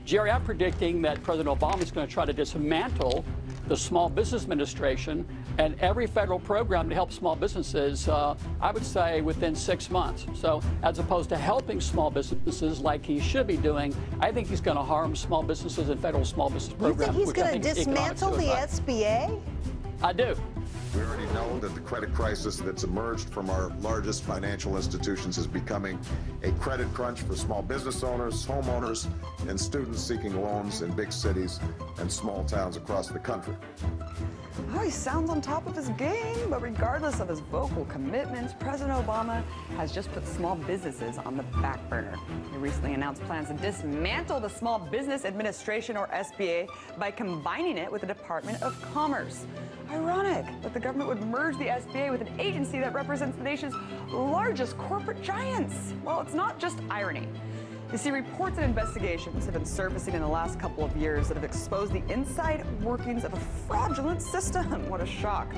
Jerry, I'm predicting that President Obama is going to try to dismantle the Small Business Administration and every federal program to help small businesses, I would say within 6 months. So as opposed to helping small businesses like he should be doing, I think he's going to harm small businesses and federal small business programs. You think he's going to dismantle the SBA? I do. We already know that the credit crisis that's emerged from our largest financial institutions is becoming a credit crunch for small business owners, homeowners, and students seeking loans in big cities and small towns across the country. Oh, he sounds on top of his game, but regardless of his vocal commitments, President Obama has just put small businesses on the back burner. He recently announced plans to dismantle the Small Business Administration, or SBA, by combining it with the Department of Commerce. Ironic that the government would merge the SBA with an agency that represents the nation's largest corporate giants. Well, it's not just irony. You see, reports and investigations have been surfacing in the last couple of years that have exposed the inside workings of a fraudulent system. What a shock.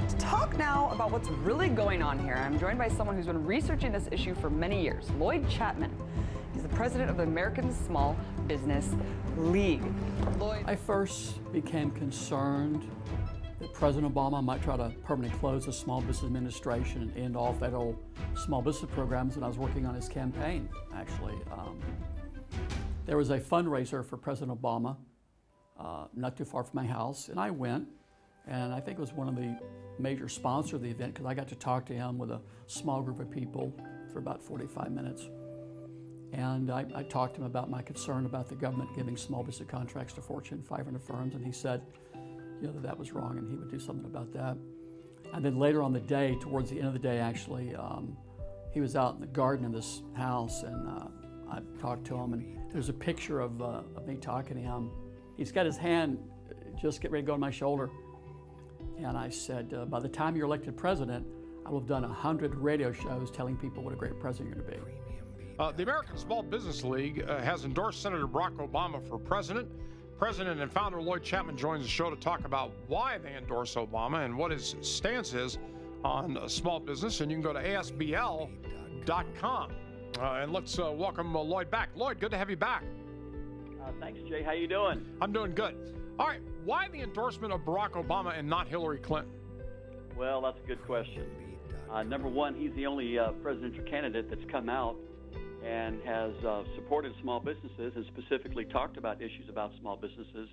To talk now about what's really going on here, I'm joined by someone who's been researching this issue for many years, Lloyd Chapman. He's the president of the American Small Business League. Lloyd. I first became concerned that President Obama might try to permanently close the Small Business Administration and end all federal small business programs when I was working on his campaign, actually. There was a fundraiser for President Obama not too far from my house, and I went, and I think it was one of the major sponsors of the event because I got to talk to him with a small group of people for about 45 minutes. And I talked to him about my concern about the government giving small business contracts to Fortune 500 firms, and he said, that was wrong and he would do something about that. And then later on the day, towards the end of the day actually, he was out in the garden of this house, and I talked to him, and there's a picture of me talking to him. He's got his hand just getting ready to go on my shoulder. And I said, by the time you're elected president, I will have done 100 radio shows telling people what a great president you're going to be. The American Small Business League has endorsed Senator Barack Obama for president. President and founder Lloyd Chapman joins the show to talk about why they endorse Obama and what his stance is on small business. And you can go to asbl.com. And let's welcome Lloyd back. Lloyd, good to have you back. Thanks, Jay. How you doing? I'm doing good. All right, why the endorsement of Barack Obama and not Hillary Clinton? Well, that's a good question. Number one, he's the only presidential candidate that's come out and has supported small businesses and specifically talked about issues about small businesses.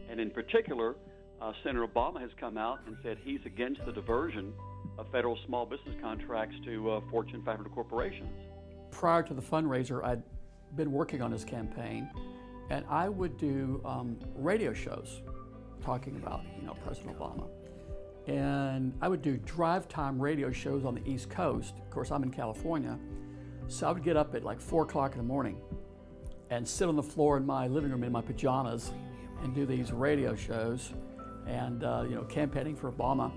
And in particular, Senator Obama has come out and said he's against the diversion of federal small business contracts to Fortune 500 corporations. Prior to the fundraiser, I'd been working on his campaign, and I would do radio shows talking about, President Obama. And I would do drive time radio shows on the East Coast. Of course, I'm in California. So I would get up at like 4 o'clock in the morning and sit on the floor in my living room in my pajamas and do these radio shows and, campaigning for Obama.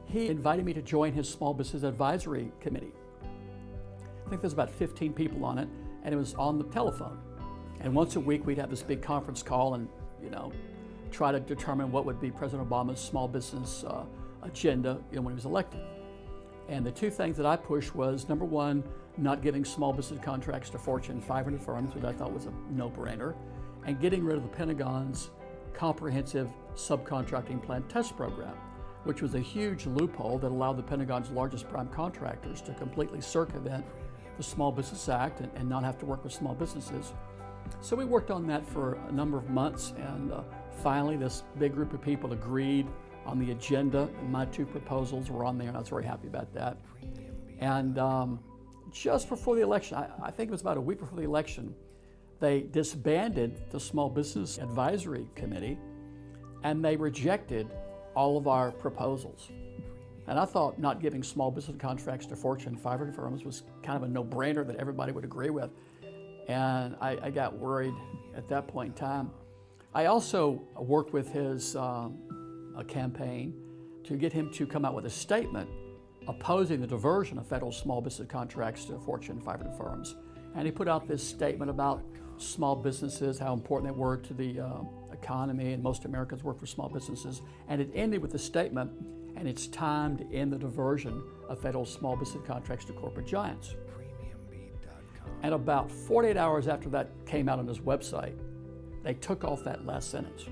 He invited me to join his Small Business Advisory Committee. I think there's about 15 people on it, and it was on the telephone. And once a week we'd have this big conference call and, try to determine what would be President Obama's small business agenda when he was elected. And the two things that I pushed was, number one, not giving small business contracts to Fortune 500 firms, which I thought was a no-brainer, and getting rid of the Pentagon's comprehensive subcontracting plan test program, which was a huge loophole that allowed the Pentagon's largest prime contractors to completely circumvent the Small Business Act and not have to work with small businesses. So we worked on that for a number of months, and finally this big group of people agreed on the agenda, and my two proposals were on there, and I was very happy about that. And just before the election, I think it was about a week before the election, they disbanded the Small Business Advisory Committee, and they rejected all of our proposals. And I thought not giving small business contracts to Fortune 500 firms was kind of a no-brainer that everybody would agree with. And I got worried at that point in time. I also worked with his campaign to get him to come out with a statement opposing the diversion of federal small business contracts to Fortune 500 firms. And he put out this statement about small businesses, how important they were to the economy, and most Americans work for small businesses. And it ended with a statement, and it's time to end the diversion of federal small business contracts to corporate giants. And about 48 hours after that came out on his website, they took off that last sentence.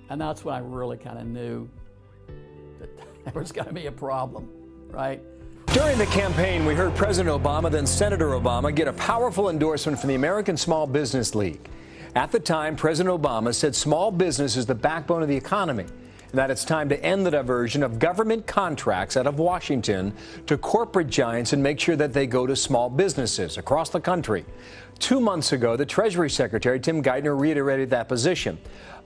And that's when I really kind of knew that there was going to be a problem, right? During the campaign, we heard President Obama, then Senator Obama, get a powerful endorsement from the American Small Business League. At the time, President Obama said small business is the backbone of the economy, and that it's time to end the diversion of government contracts out of Washington to corporate giants and make sure that they go to small businesses across the country. 2 months ago, the Treasury Secretary, Tim Geithner, reiterated that position.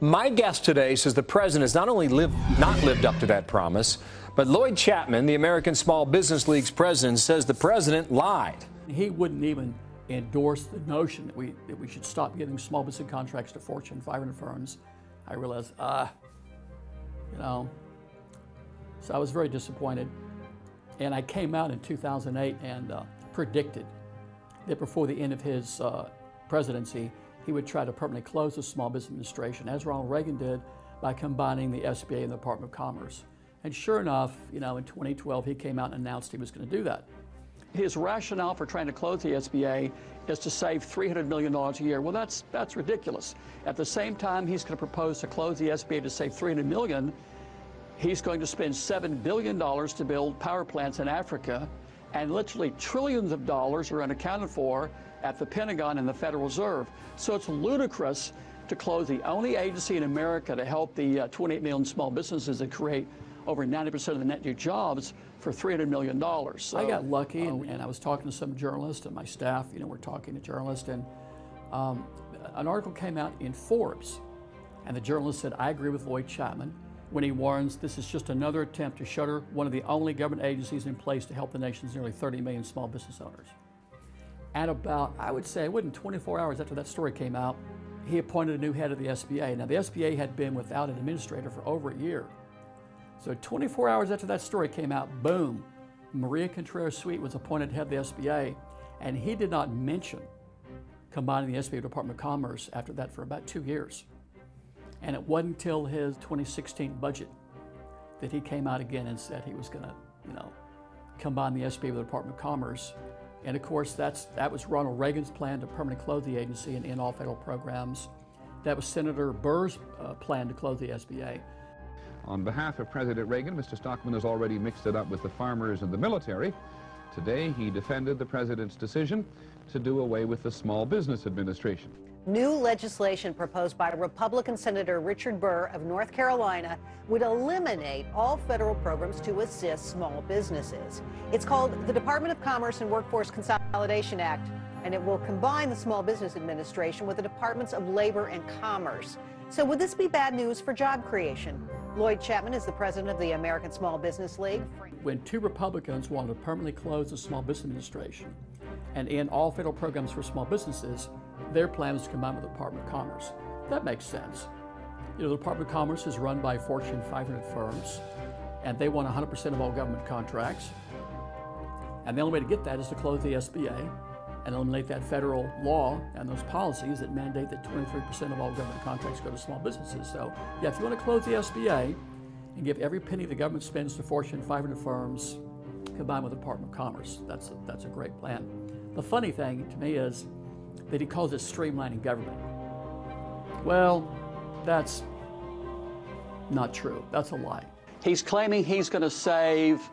My guest today says the president has not only not lived up to that promise, but Lloyd Chapman, the American Small Business League's president, says the president lied. He wouldn't even endorse the notion that we should stop giving small business contracts to Fortune 500 firms. I realized, you know, so I was very disappointed. And I came out in 2008 and predicted that before the end of his presidency, he would try to permanently close the Small Business Administration, as Ronald Reagan did, by combining the SBA and the Department of Commerce. And sure enough, you know, in 2012, he came out and announced he was going to do that. His rationale for trying to close the SBA is to save $300 million a year. Well, that's ridiculous. At the same time, he's going to propose to close the SBA to save $300 million. He's going to spend $7 billion to build power plants in Africa, and literally trillions of dollars are unaccounted for at the Pentagon and the Federal Reserve. So it's ludicrous to close the only agency in America to help the 28 million small businesses that create over 90% of the net new jobs for $300 million. So, I got lucky, and I was talking to some journalists, and my staff, you know, we're talking to journalists, and an article came out in Forbes, and the journalist said, I agree with Lloyd Chapman when he warns this is just another attempt to shutter one of the only government agencies in place to help the nation's nearly 30 million small business owners. And about, I would say, within 24 hours after that story came out, he appointed a new head of the SBA. Now, the SBA had been without an administrator for over a year. So 24 hours after that story came out, boom, Maria Contreras-Sweet was appointed head of the SBA, and he did not mention combining the SBA with the Department of Commerce after that for about 2 years. And it wasn't until his 2016 budget that he came out again and said he was going to, you know, combine the SBA with the Department of Commerce. And of course, that was Ronald Reagan's plan to permanently close the agency and end all federal programs. That was Senator Burr's plan to close the SBA. On behalf of President Reagan, Mr. Stockman has already mixed it up with the farmers and the military. Today, he defended the president's decision to do away with the Small Business Administration. New legislation proposed by Republican Senator Richard Burr of North Carolina would eliminate all federal programs to assist small businesses. It's called the Department of Commerce and Workforce Consolidation Act, and it will combine the Small Business Administration with the Departments of Labor and Commerce. So would this be bad news for job creation? Lloyd Chapman is the president of the American Small Business League. When two Republicans wanted to permanently close the Small Business Administration and end all federal programs for small businesses, their plan was to combine with the Department of Commerce. That makes sense. You know, the Department of Commerce is run by Fortune 500 firms, and they want 100% of all government contracts. And the only way to get that is to close the SBA and eliminate that federal law and those policies that mandate that 23% of all government contracts go to small businesses. So, yeah, if you want to close the SBA and give every penny the government spends to Fortune 500 firms, combined with the Department of Commerce, that's a great plan. The funny thing to me is that he calls it streamlining government. Well, that's not true. That's a lie. He's claiming he's going to save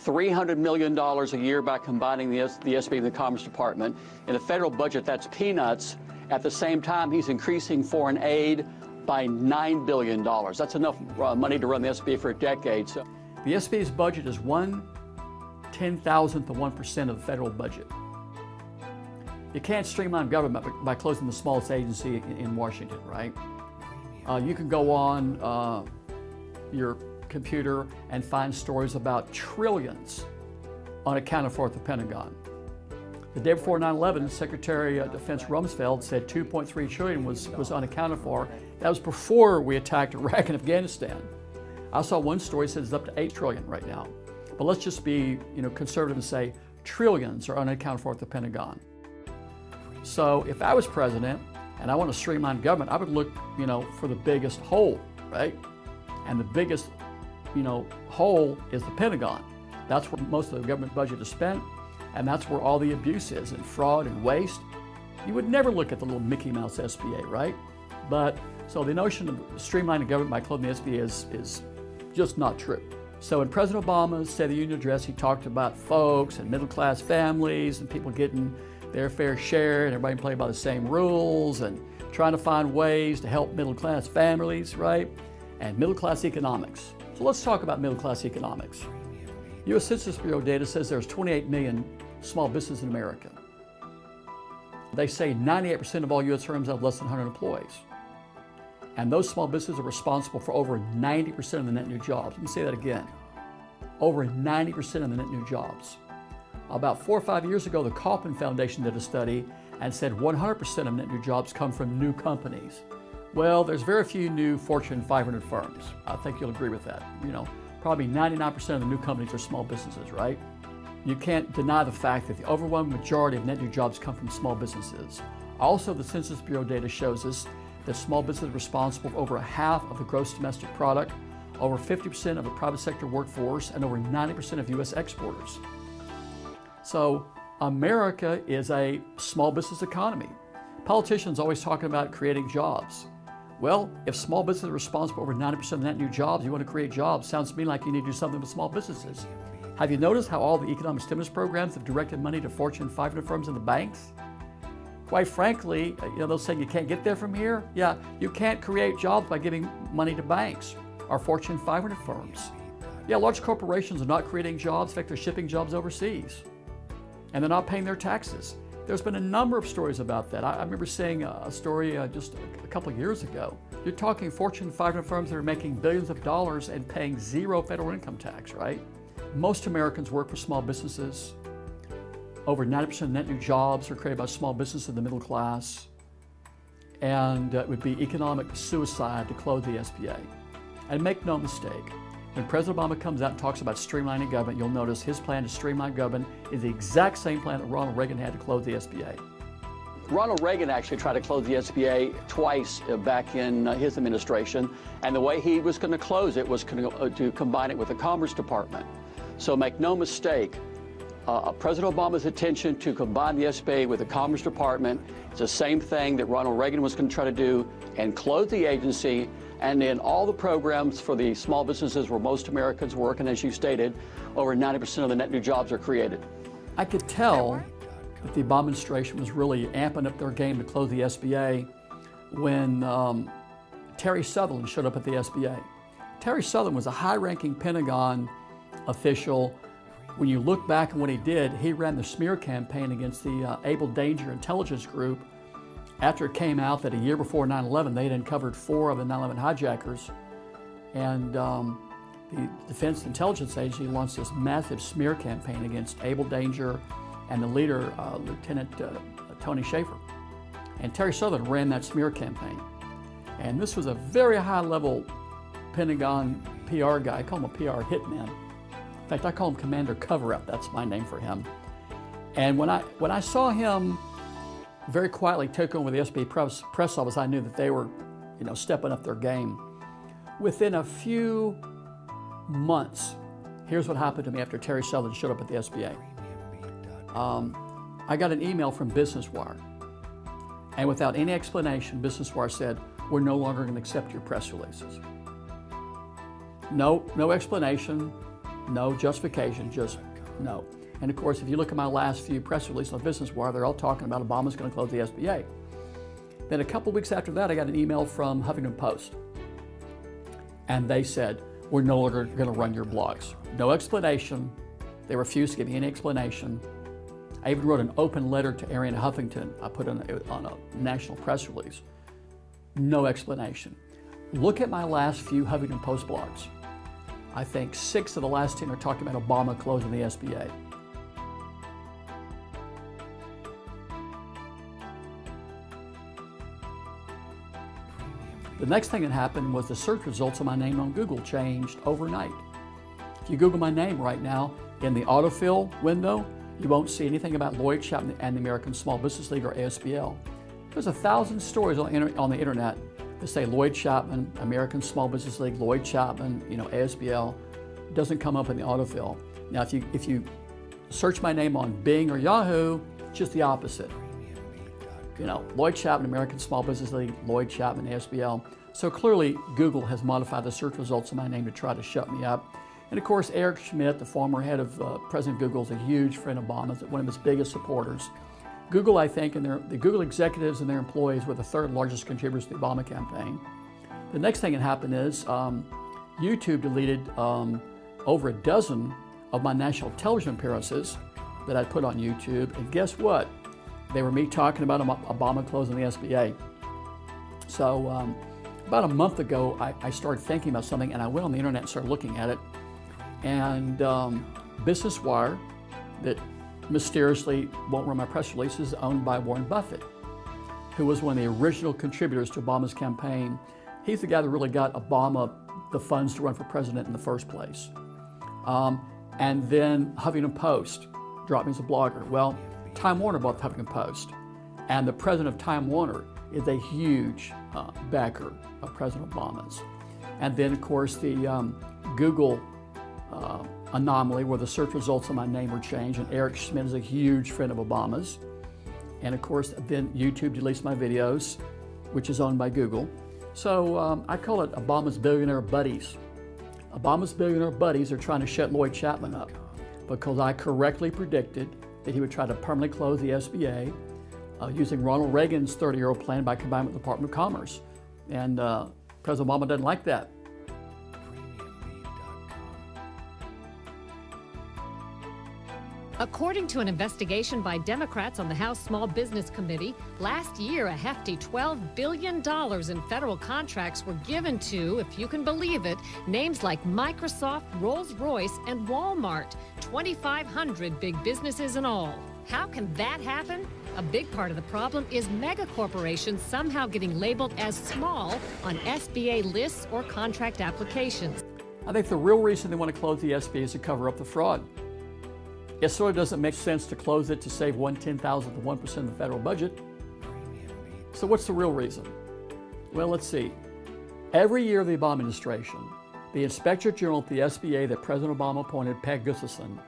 $300 million a year by combining the SBA and the Commerce Department. In the federal budget, that's peanuts. At the same time, he's increasing foreign aid by $9 billion. That's enough money to run the SBA for a decade. So the SBA's budget is 1/10,000th of 1% of the federal budget. You can't streamline government by closing the smallest agency in Washington, right? You can go on your computer and find stories about trillions unaccounted for at the Pentagon. The day before 9/11, Secretary of Defense Rumsfeld said 2.3 trillion was unaccounted for. That was before we attacked Iraq and Afghanistan. I saw one story that says it's up to 8 trillion right now. But let's just be, you know, conservative and say trillions are unaccounted for at the Pentagon. So if I was president and I want to streamline government, I would look, you know, for the biggest hole, right? And the biggest, you know, hole is the Pentagon. That's where most of the government budget is spent, and that's where all the abuse is, and fraud and waste. You would never look at the little Mickey Mouse SBA, right? But, so the notion of streamlining government by closing the SBA is just not true. So in President Obama's State of the Union address, he talked about folks and middle-class families and people getting their fair share and everybody playing by the same rules and trying to find ways to help middle-class families, right? And middle-class economics. So let's talk about middle-class economics. U.S. Census Bureau data says there's 28 million small businesses in America. They say 98% of all U.S. firms have less than 100 employees. And those small businesses are responsible for over 90% of the net new jobs. Let me say that again. Over 90% of the net new jobs. About 4 or 5 years ago, the Kauffman Foundation did a study and said 100% of net new jobs come from new companies. Well, there's very few new Fortune 500 firms. I think you'll agree with that. You know, probably 99% of the new companies are small businesses, right? You can't deny the fact that the overwhelming majority of net new jobs come from small businesses. Also, the Census Bureau data shows us that small business is responsible for over half of the gross domestic product, over 50% of the private sector workforce, and over 90% of U.S. exporters. So America is a small business economy. Politicians always talking about creating jobs. Well, if small business is responsible for over 90% of net new jobs, you want to create jobs, sounds to me like you need to do something with small businesses. Have you noticed how all the economic stimulus programs have directed money to Fortune 500 firms and the banks? Quite frankly, you know, they'll say you can't get there from here. Yeah, you can't create jobs by giving money to banks or Fortune 500 firms. Yeah, large corporations are not creating jobs. In fact, they're shipping jobs overseas. And they're not paying their taxes. There's been a number of stories about that. I remember seeing a story just a couple of years ago. You're talking Fortune 500 firms that are making billions of dollars and paying zero federal income tax, right? Most Americans work for small businesses. Over 90% of net new jobs are created by small business in the middle class. And it would be economic suicide to close the SBA. And make no mistake, when President Obama comes out and talks about streamlining government, you'll notice his plan to streamline government is the exact same plan that Ronald Reagan had to close the SBA. Ronald Reagan actually tried to close the SBA twice back in his administration, and the way he was going to close it was to combine it with the Commerce Department. So make no mistake, President Obama's intention to combine the SBA with the Commerce Department is the same thing that Ronald Reagan was going to try to do and close the agency, and then all the programs for the small businesses where most Americans work, and as you stated, over 90% of the net new jobs are created. I could tell that the Obama administration was really amping up their game to close the SBA when Terry Sutherland showed up at the SBA. Terry Sutherland was a high-ranking Pentagon official. When you look back at what he did, he ran the smear campaign against the Able Danger Intelligence Group after it came out that a year before 9/11, they had uncovered 4 of the 9/11 hijackers. And the Defense Intelligence Agency launched this massive smear campaign against Able Danger and the leader, Lieutenant Tony Shaffer. And Terry Sutherland ran that smear campaign. And this was a very high-level Pentagon PR guy. I call him a PR hitman. In fact, I call him Commander Cover-Up. That's my name for him. And when I saw him very quietly take over the SBA press office, I knew that they were, you know, stepping up their game. Within a few months, here's what happened to me after Terry Sutherland showed up at the SBA. I got an email from Business Wire, and without any explanation, Business Wire said, "We're no longer going to accept your press releases." No explanation. No justification, just no. And of course, if you look at my last few press releases on Business Wire, they're all talking about Obama's going to close the SBA. Then a couple weeks after that, I got an email from Huffington Post. And they said, "We're no longer going to run your blogs." No explanation. They refused to give me any explanation. I even wrote an open letter to Arianna Huffington. I put it on a national press release. No explanation. Look at my last few Huffington Post blogs. I think 6 of the last 10 are talking about Obama closing the SBA. The next thing that happened was the search results of my name on Google changed overnight. If you Google my name right now, in the autofill window, you won't see anything about Lloyd Chapman and the American Small Business League or ASBL. There's 1,000 stories on the internet that say Lloyd Chapman, American Small Business League, Lloyd Chapman, you know, ASBL. It doesn't come up in the autofill. Now, if you search my name on Bing or Yahoo, it's just the opposite. Lloyd Chapman, American Small Business League, Lloyd Chapman, SBL. So clearly Google has modified the search results of my name to try to shut me up. And of course, Eric Schmidt, the former head of President Google, is a huge friend of Obama's, one of his biggest supporters. Google, I think, and the Google executives and their employees were the third largest contributors to the Obama campaign. The next thing that happened is YouTube deleted over a dozen of my national television appearances that I put on YouTube. And guess what? They were me talking about Obama closing the SBA. So about a month ago, I started thinking about something, and I went on the internet and started looking at it. And Business Wire, that mysteriously won't run my press releases, is owned by Warren Buffett, who was one of the original contributors to Obama's campaign. He's the guy that really got Obama the funds to run for president in the first place. And then Huffington Post dropped me as a blogger. Well, Time Warner bought the Huffington Post, and the president of Time Warner is a huge backer of President Obama's. And then, of course, the Google anomaly where the search results of my name were changed, and Eric Schmidt is a huge friend of Obama's. And of course, then YouTube deletes my videos, which is owned by Google. So I call it Obama's billionaire buddies. Obama's billionaire buddies are trying to shut Lloyd Chapman up because I correctly predicted that he would try to permanently close the SBA using Ronald Reagan's 30-year plan by combining with the Department of Commerce. And President Obama doesn't like that. According to an investigation by Democrats on the House Small Business Committee, last year a hefty $12 billion in federal contracts were given to, if you can believe it, names like Microsoft, Rolls-Royce, and Walmart, 2,500 big businesses in all. How can that happen? A big part of the problem is mega corporations somehow getting labeled as small on SBA lists or contract applications. I think the real reason they want to close the SBA is to cover up the fraud. It sort of doesn't make sense to close it to save 1/10,000th of 1% of the federal budget. So what's the real reason? Well, let's see. Every year of the Obama administration, the Inspector General at the SBA that President Obama appointed, Peg Gustafson,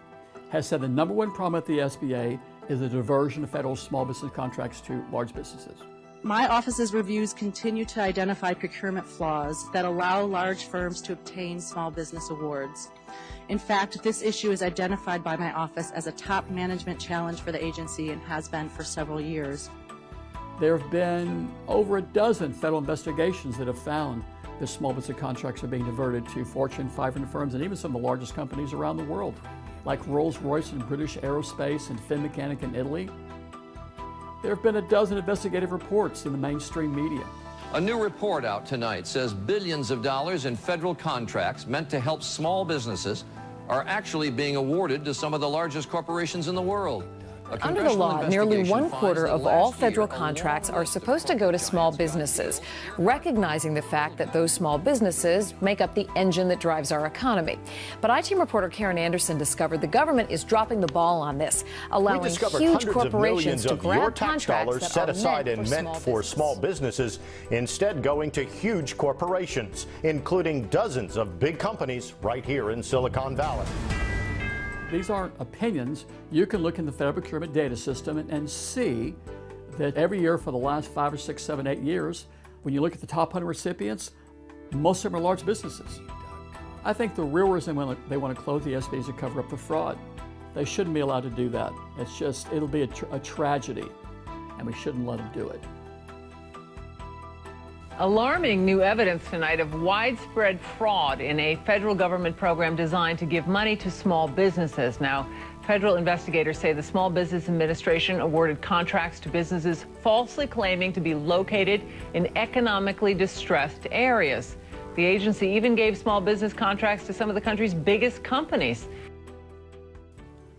has said the #1 problem at the SBA is the diversion of federal small business contracts to large businesses. My office's reviews continue to identify procurement flaws that allow large firms to obtain small business awards. In fact, this issue is identified by my office as a top management challenge for the agency and has been for several years. There have been over a dozen federal investigations that have found that small business contracts are being diverted to Fortune 500 firms and even some of the largest companies around the world, like Rolls-Royce and British Aerospace and Finmechanic in Italy. There have been a dozen investigative reports in the mainstream media. A new report out tonight says billions of dollars in federal contracts meant to help small businesses are actually being awarded to some of the largest corporations in the world. Under the law, nearly 1/4 of all federal contracts are supposed to go to small businesses, recognizing the fact that those small businesses make up the engine that drives our economy. But I-Team reporter Karen Anderson discovered the government is dropping the ball on this, allowing huge corporations to grab contracts that set are aside and meant for small businesses, instead going to huge corporations, including dozens of big companies right here in Silicon Valley. These aren't opinions. You can look in the federal procurement data system and see that every year for the last 5 or 6, 7, 8 years, when you look at the top 100 recipients, most of them are large businesses. I think the real reason they want to close the SBA is to cover up the fraud. They shouldn't be allowed to do that. It's just, it'll be a tragedy, and we shouldn't let them do it. Alarming new evidence tonight of widespread fraud in a federal government program designed to give money to small businesses. Now, federal investigators say the Small Business Administration awarded contracts to businesses falsely claiming to be located in economically distressed areas. The agency even gave small business contracts to some of the country's biggest companies.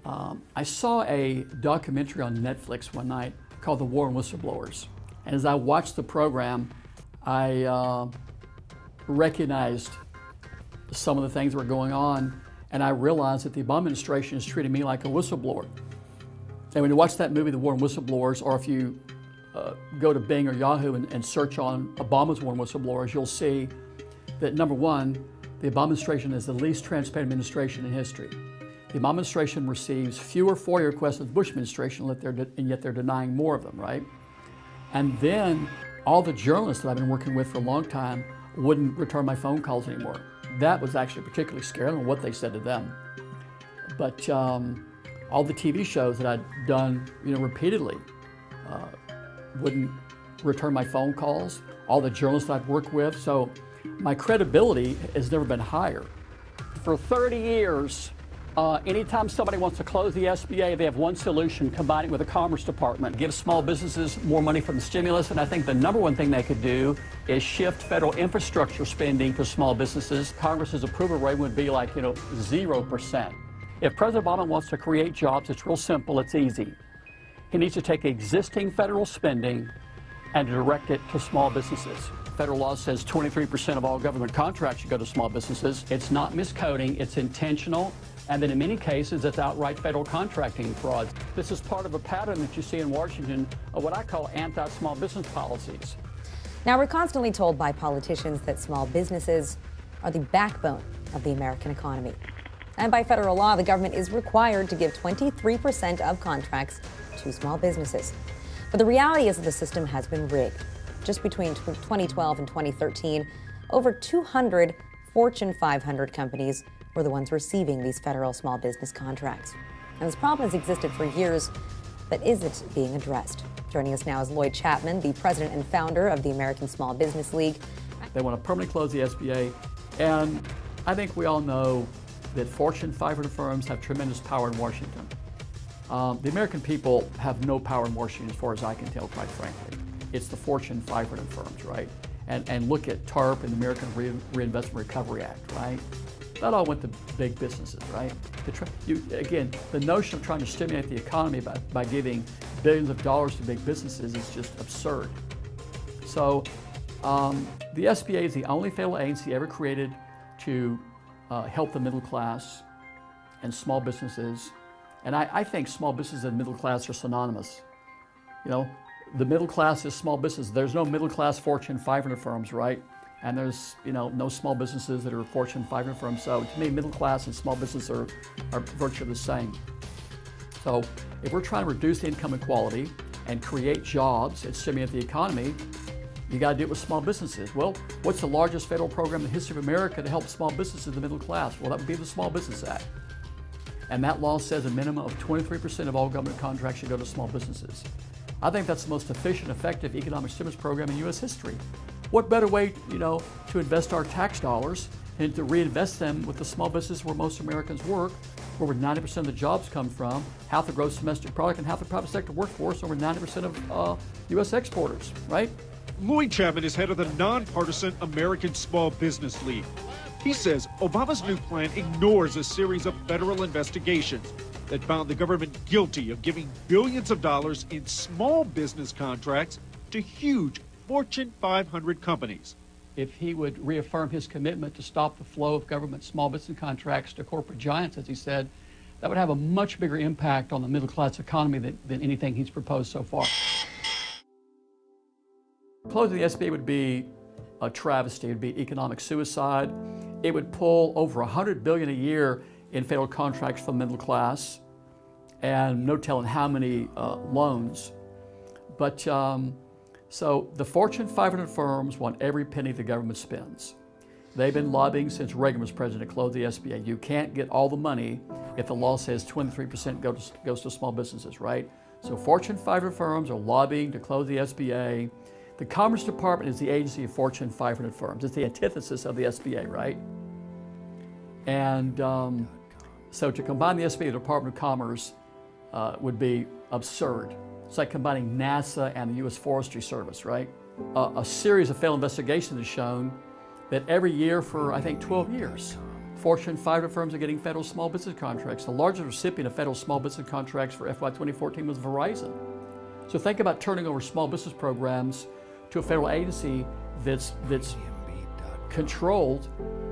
I saw a documentary on Netflix one night called The War on Whistleblowers. And as I watched the program, I recognized some of the things that were going on, and I realized that the Obama administration is treating me like a whistleblower. And when you watch that movie, The War on Whistleblowers, or if you go to Bing or Yahoo and search on Obama's War on Whistleblowers, you'll see that, #1, the Obama administration is the least transparent administration in history. The Obama administration receives fewer FOIA requests than the Bush administration, and yet they're denying more of them, right? And then all the journalists that I've been working with for a long time wouldn't return my phone calls anymore. That was actually particularly scary. I don't know what they said to them. But all the TV shows that I'd done, repeatedly wouldn't return my phone calls. All the journalists I'd worked with. So my credibility has never been higher. For 30 years, anytime somebody wants to close the SBA, they have one solution: combine it with the Commerce Department. Give small businesses more money from the stimulus, and I think the number one thing they could do is shift federal infrastructure spending to small businesses. Congress's approval rate would be like, 0%. If President Obama wants to create jobs, it's real simple, it's easy. He needs to take existing federal spending and direct it to small businesses. Federal law says 23% of all government contracts should go to small businesses. It's not miscoding, it's intentional, and then in many cases, it's outright federal contracting fraud. This is part of a pattern that you see in Washington of what I call anti-small business policies. Now, we're constantly told by politicians that small businesses are the backbone of the American economy. And by federal law, the government is required to give 23% of contracts to small businesses. But the reality is that the system has been rigged. Just between 2012 and 2013, over 200 Fortune 500 companies were the ones receiving these federal small business contracts. And this problem has existed for years, but isn't being addressed. Joining us now is Lloyd Chapman, the president and founder of the American Small Business League. They want to permanently close the SBA, and I think we all know that Fortune 500 firms have tremendous power in Washington. The American people have no power in Washington as far as I can tell, quite frankly. It's the Fortune 500 firms, right? And look at TARP and the American Reinvestment Recovery Act, right? That all went to big businesses, right? Again, the notion of trying to stimulate the economy by giving billions of dollars to big businesses is just absurd. So the SBA is the only federal agency ever created to help the middle class and small businesses. And I think small business and middle class are synonymous. The middle class is small business. There's no middle class Fortune 500 firms, right? And there's, no small businesses that are Fortune 500 firms. So to me, middle class and small business are virtually the same. So if we're trying to reduce income inequality and create jobs and stimulate the economy, you got to do it with small businesses. Well, what's the largest federal program in the history of America to help small businesses in the middle class? Well, that would be the Small Business Act. And that law says a minimum of 23% of all government contracts should go to small businesses. I think that's the most efficient, effective economic stimulus program in U.S. history. What better way, to invest our tax dollars and to reinvest them with the small business where most Americans work, where 90% of the jobs come from, half the gross domestic product and half the private sector workforce, over 90% of U.S. exporters, right? Lloyd Chapman is head of the nonpartisan American Small Business League. He says Obama's new plan ignores a series of federal investigations that found the government guilty of giving billions of dollars in small business contracts to huge Fortune 500 companies. If he would reaffirm his commitment to stop the flow of government small business contracts to corporate giants, as he said, that would have a much bigger impact on the middle class economy than anything he's proposed so far. Closing the SBA would be a travesty. It would be economic suicide. It would pull over $100 billion a year in federal contracts for the middle class, and no telling how many loans. But so the Fortune 500 firms want every penny the government spends. They've been lobbying since Reagan was president to close the SBA. You can't get all the money if the law says 23% goes to small businesses, right? So Fortune 500 firms are lobbying to close the SBA. The Commerce Department is the agency of Fortune 500 firms. It's the antithesis of the SBA, right? And so to combine the SBA and the Department of Commerce would be absurd. It's like combining NASA and the U.S. Forestry Service, right? A series of failed investigations has shown that every year for, I think, 12 years, Fortune 500 firms are getting federal small business contracts. The largest recipient of federal small business contracts for FY 2014 was Verizon. So think about turning over small business programs to a federal agency that's controlled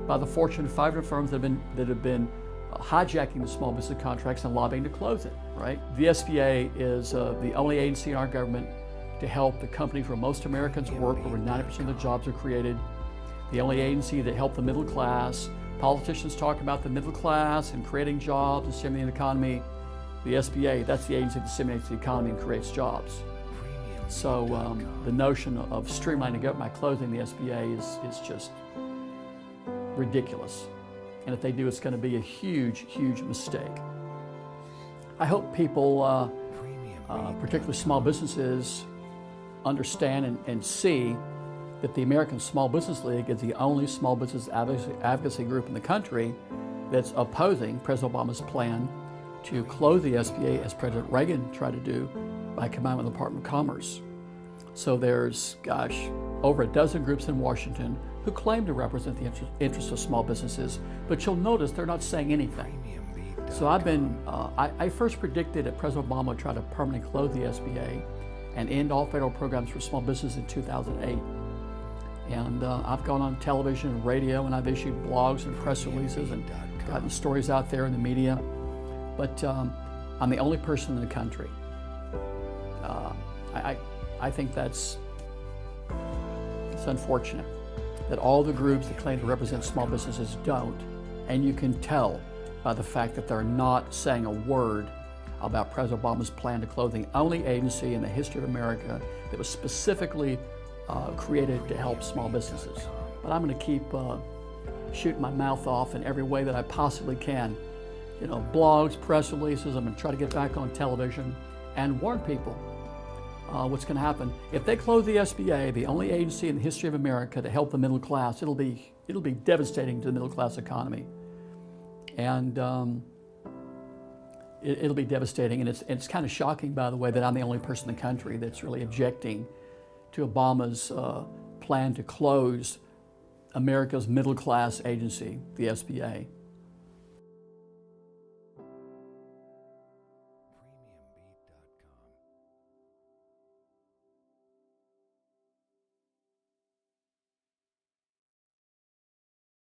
by the Fortune 500 firms that have been hijacking the small business contracts and lobbying to close it, right? The SBA is the only agency in our government to help the companies where most Americans work, where 90% of the jobs are created. The only agency that helped the middle class. Politicians talk about the middle class and creating jobs and stimulating the economy. The SBA, that's the agency that stimulates the economy and creates jobs. So the notion of streamlining the government by closing the SBA is just ridiculous. And if they do, it's going to be a huge, huge mistake. I hope people, particularly small businesses, understand and see that the American Small Business League is the only small business advocacy group in the country that's opposing President Obama's plan to close the SBA, as President Reagan tried to do by combining with the Department of Commerce. So there's, gosh, over a dozen groups in Washington who claim to represent the interests of small businesses, but you'll notice they're not saying anything. So I've been, I first predicted that President Obama would try to permanently close the SBA and end all federal programs for small business in 2008. And I've gone on television and radio, and I've issued blogs and press releases and gotten stories out there in the media. But I'm the only person in the country. I think it's unfortunate that all the groups that claim to represent small businesses don't, and you can tell by the fact that they're not saying a word about President Obama's plan to close the only agency in the history of America that was specifically created to help small businesses. But I'm going to keep shooting my mouth off in every way that I possibly can. You know, blogs, press releases. I'm going to try to get back on television and warn people what's going to happen. If they close the SBA, the only agency in the history of America to help the middle class, it'll be devastating to the middle class economy. And it'll be devastating. And it's kind of shocking, by the way, that I'm the only person in the country that's really objecting to Obama's plan to close America's middle class agency, the SBA.